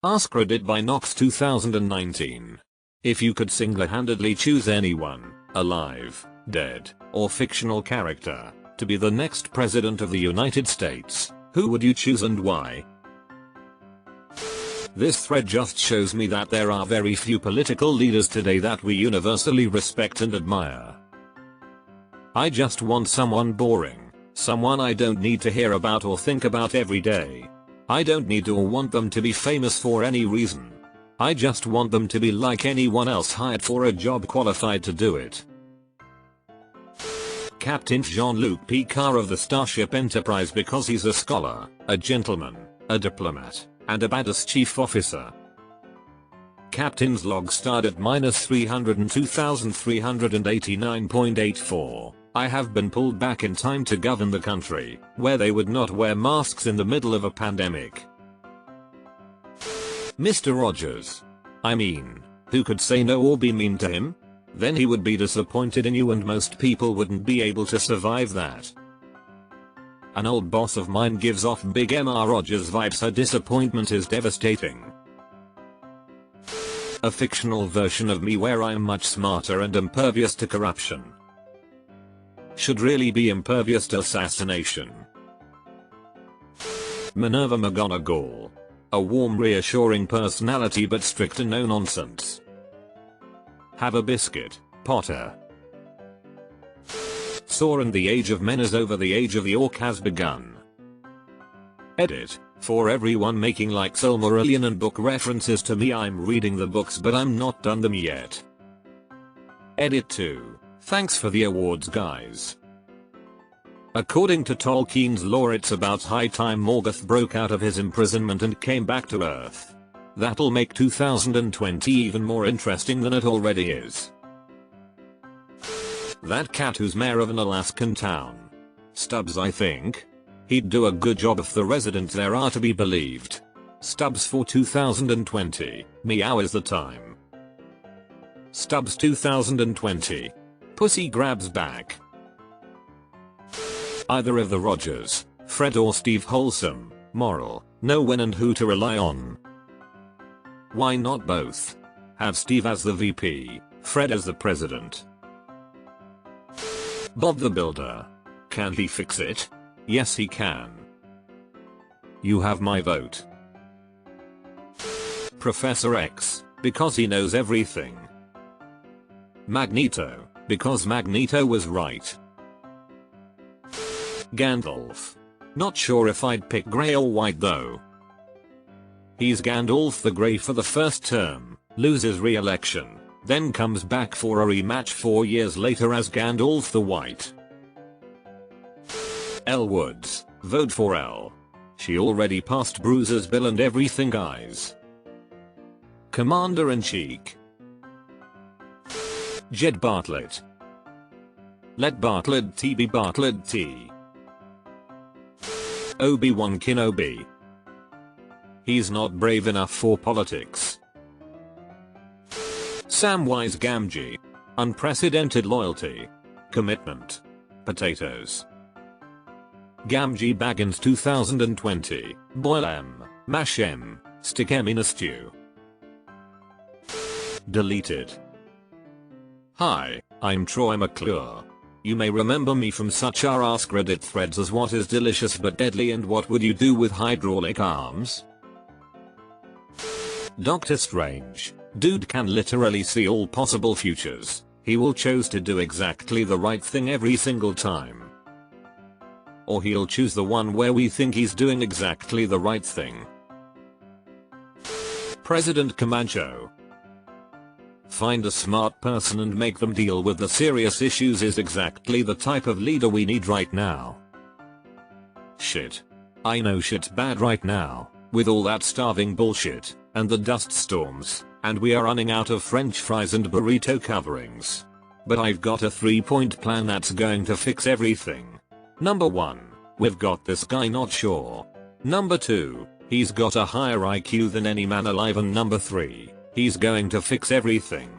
AskReddit by Nox 2019. If you could single-handedly choose anyone, alive, dead, or fictional character, to be the next president of the United States, who would you choose and why? This thread just shows me that there are very few political leaders today that we universally respect and admire. I just want someone boring, someone I don't need to hear about or think about every day. I don't need to or want them to be famous for any reason. I just want them to be like anyone else hired for a job qualified to do it. Captain Jean-Luc Picard of the Starship Enterprise, because he's a scholar, a gentleman, a diplomat, and a badass chief officer. Captain's log starred at -302,389.84. I have been pulled back in time to govern the country, where they would not wear masks in the middle of a pandemic. Mr. Rogers. I mean, who could say no or be mean to him? Then he would be disappointed in you and most people wouldn't be able to survive that. An old boss of mine gives off big Mr. Rogers vibes. Her disappointment is devastating. A fictional version of me where I'm much smarter and impervious to corruption. Should really be impervious to assassination. Minerva McGonagall. A warm, reassuring personality but strict and no nonsense. Have a biscuit, Potter. Saw and the age of men is over, the age of the orc has begun. Edit. For everyone making like Silmarillion and book references to me, I'm reading the books but I'm not done them yet. Edit 2. Thanks for the awards, guys. According to Tolkien's lore, it's about high time Morgoth broke out of his imprisonment and came back to Earth. That'll make 2020 even more interesting than it already is. That cat who's mayor of an Alaskan town. Stubbs, I think. He'd do a good job if the residents there are to be believed. Stubbs for 2020. Meow is the time. Stubbs 2020. Pussy grabs back. Either of the Rogers, Fred or Steve. Wholesome, moral, know when and who to rely on. Why not both? Have Steve as the VP, Fred as the president. Bob the Builder. Can he fix it? Yes, he can. You have my vote. Professor X, because he knows everything. Magneto, because Magneto was right. Gandalf. Not sure if I'd pick grey or white though. He's Gandalf the Grey for the first term, loses re-election, then comes back for a rematch 4 years later as Gandalf the White. Elle Woods. Vote for Elle. She already passed Bruiser's bill and everything, guys. Commander-in-Chief. Jed Bartlett. Let Bartlett T be Bartlett T. Obi-Wan Kenobi. He's not brave enough for politics. Samwise Gamgee. Unprecedented loyalty. Commitment. Potatoes. Gamgee Baggins 2020. Boil M. Mash M. Stick M in a stew. Deleted. Hi, I'm Troy McClure. You may remember me from such our AskReddit threads as what is delicious but deadly and what would you do with hydraulic arms? Doctor Strange. Dude can literally see all possible futures. He will choose to do exactly the right thing every single time. Or he'll choose the one where we think he's doing exactly the right thing. President Camacho. Find a smart person and make them deal with the serious issues is exactly the type of leader we need right now. Shit. I know shit's bad right now, with all that starving bullshit, and the dust storms, and we are running out of french fries and burrito coverings. But I've got a 3-point plan that's going to fix everything. Number 1, we've got this guy not sure. Number 2, he's got a higher IQ than any man alive, and number 3, he's going to fix everything.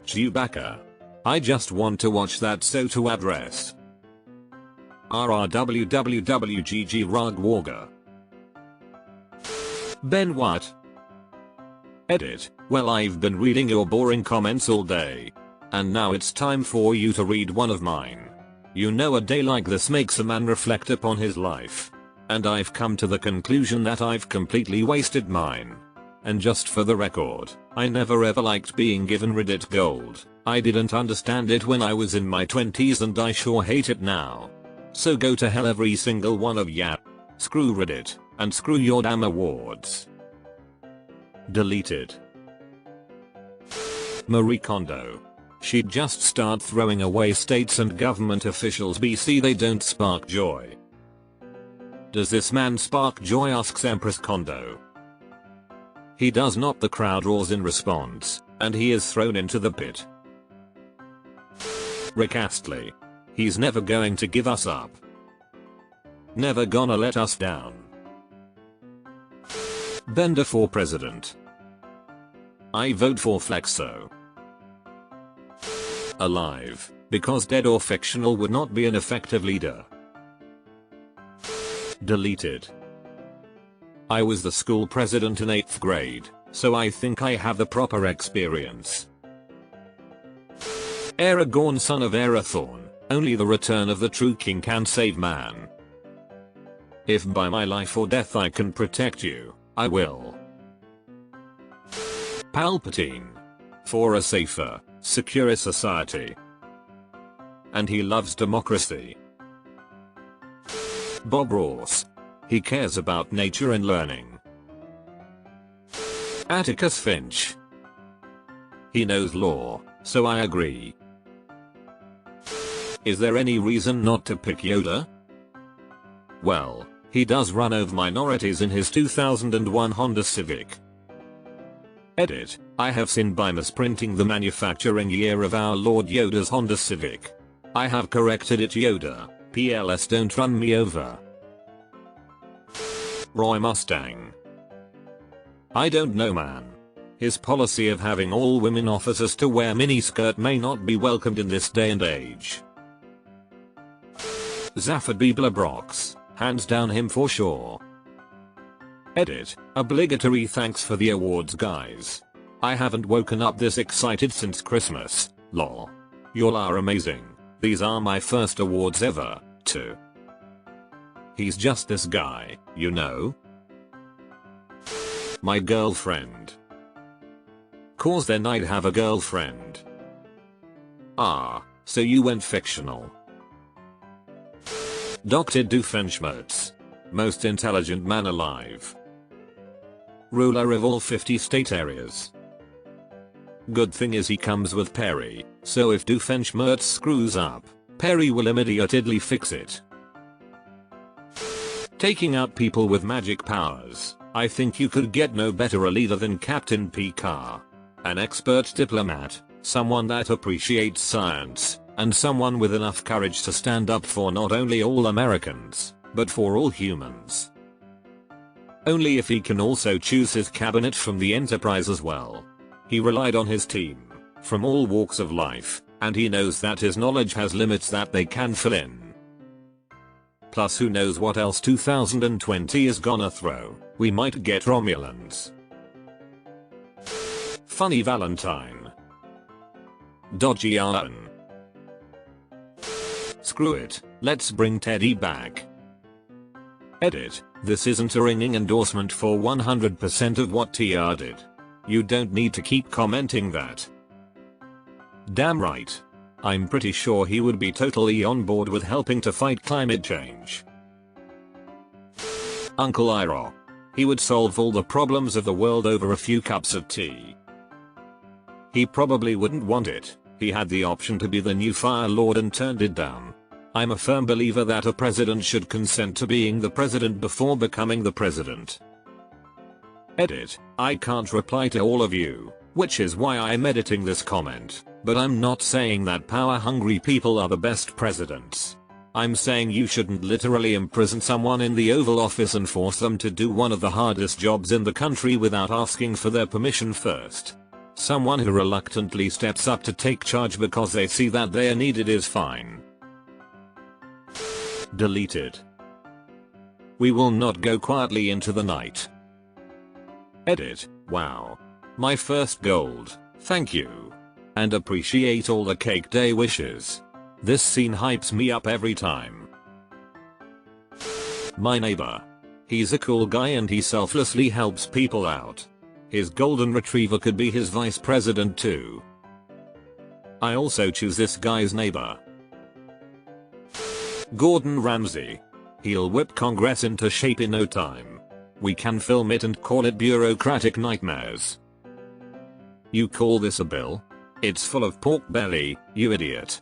Chewbacca. I just want to watch that SOTO address. RRWWWGG Rug Warga. Ben what? Edit. Well, I've been reading your boring comments all day. And now it's time for you to read one of mine. You know, a day like this makes a man reflect upon his life. And I've come to the conclusion that I've completely wasted mine. And just for the record, I never ever liked being given Reddit gold. I didn't understand it when I was in my 20s and I sure hate it now. So go to hell every single one of ya. Screw Reddit, and screw your damn awards. Deleted. Marie Kondo. She'd just start throwing away states and government officials BC, they don't spark joy. Does this man spark joy, asks Empress Kondo. He does not, the crowd roars in response, and he is thrown into the pit. Rick Astley. He's never going to give us up. Never gonna let us down. Bender for president. I vote for Flexo. Alive, because dead or fictional would not be an effective leader. Deleted. I was the school president in 8th grade, so I think I have the proper experience. Aragorn, son of Arathorn, only the return of the true king can save man. If by my life or death I can protect you, I will. Palpatine. For a safer, secure society. And he loves democracy. Bob Ross. He cares about nature and learning. Atticus Finch. He knows law, so I agree. Is there any reason not to pick Yoda? Well, he does run over minorities in his 2001 Honda Civic. Edit. I have sinned by misprinting the manufacturing year of our Lord Yoda's Honda Civic. I have corrected it, Yoda. PLS, don't run me over. Roy Mustang. I don't know, man. His policy of having all women officers to wear miniskirt may not be welcomed in this day and age. Zaphod Beebler-Brox. Hands down him for sure. Edit. Obligatory thanks for the awards, guys. I haven't woken up this excited since Christmas, lol. Y'all are amazing. These are my first awards ever, too. He's just this guy, you know? My girlfriend. Cause then I'd have a girlfriend. Ah, so you went fictional. Dr. Doofenshmirtz. Most intelligent man alive. Ruler of all 50 state areas. Good thing is he comes with Perry, so if Doofenshmirtz screws up, Perry will immediately fix it. Taking out people with magic powers. I think you could get no better a leader than Captain Pique. An expert diplomat, someone that appreciates science, and someone with enough courage to stand up for not only all Americans, but for all humans. Only if he can also choose his cabinet from the Enterprise as well. He relied on his team, from all walks of life, and he knows that his knowledge has limits that they can fill in. Plus who knows what else 2020 is gonna throw. We might get Romulans. Funny Valentine. Dodgy Arn. Screw it, let's bring Teddy back. Edit. This isn't a ringing endorsement for 100% of what TR did. You don't need to keep commenting that. Damn right. I'm pretty sure he would be totally on board with helping to fight climate change. Uncle Iroh. He would solve all the problems of the world over a few cups of tea. He probably wouldn't want it. He had the option to be the new Fire Lord and turned it down. I'm a firm believer that a president should consent to being the president before becoming the president. Edit. I can't reply to all of you, which is why I'm editing this comment, but I'm not saying that power-hungry people are the best presidents. I'm saying you shouldn't literally imprison someone in the Oval Office and force them to do one of the hardest jobs in the country without asking for their permission first. Someone who reluctantly steps up to take charge because they see that they are needed is fine. Deleted. We will not go quietly into the night. Edit. Wow. My first gold. Thank you. And appreciate all the cake day wishes. This scene hypes me up every time. My neighbor. He's a cool guy and he selflessly helps people out. His golden retriever could be his vice president too. I also choose this guy's neighbor. Gordon Ramsay. He'll whip Congress into shape in no time. We can film it and call it bureaucratic nightmares. You call this a bill? It's full of pork belly, you idiot.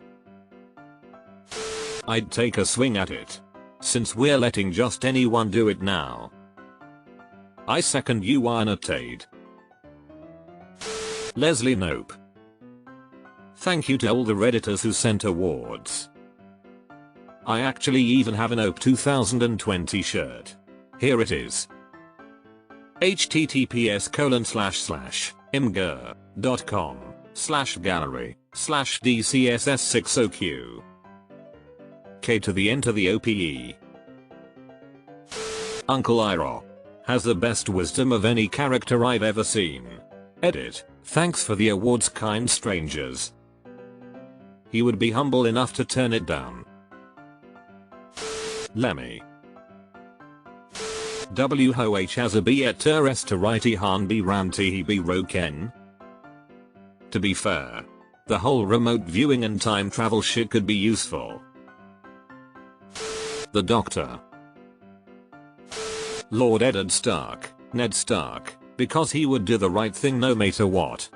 I'd take a swing at it. Since we're letting just anyone do it now. I second you, Anna Tade. Leslie Nope. Thank you to all the Redditors who sent awards. I actually even have an Nope 2020 shirt. Here it is. https://imgur.com/gallery/dcss60q K to the N to the OPE. Uncle Iroh has the best wisdom of any character I've ever seen. Edit. Thanks for the awards, kind strangers. He would be humble enough to turn it down. Lemmy. WHOH has a B at Terrestoriti Han B Ranti B Roken. To be fair, the whole remote viewing and time travel shit could be useful. The Doctor. Lord Eddard Stark, Ned Stark, because he would do the right thing no matter what.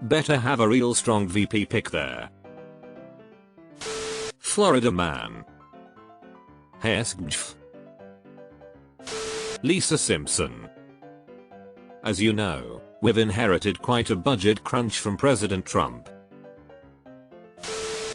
Better have a real strong VP pick there. Florida Man. Heskjf. Lisa Simpson. As you know, we've inherited quite a budget crunch from President Trump.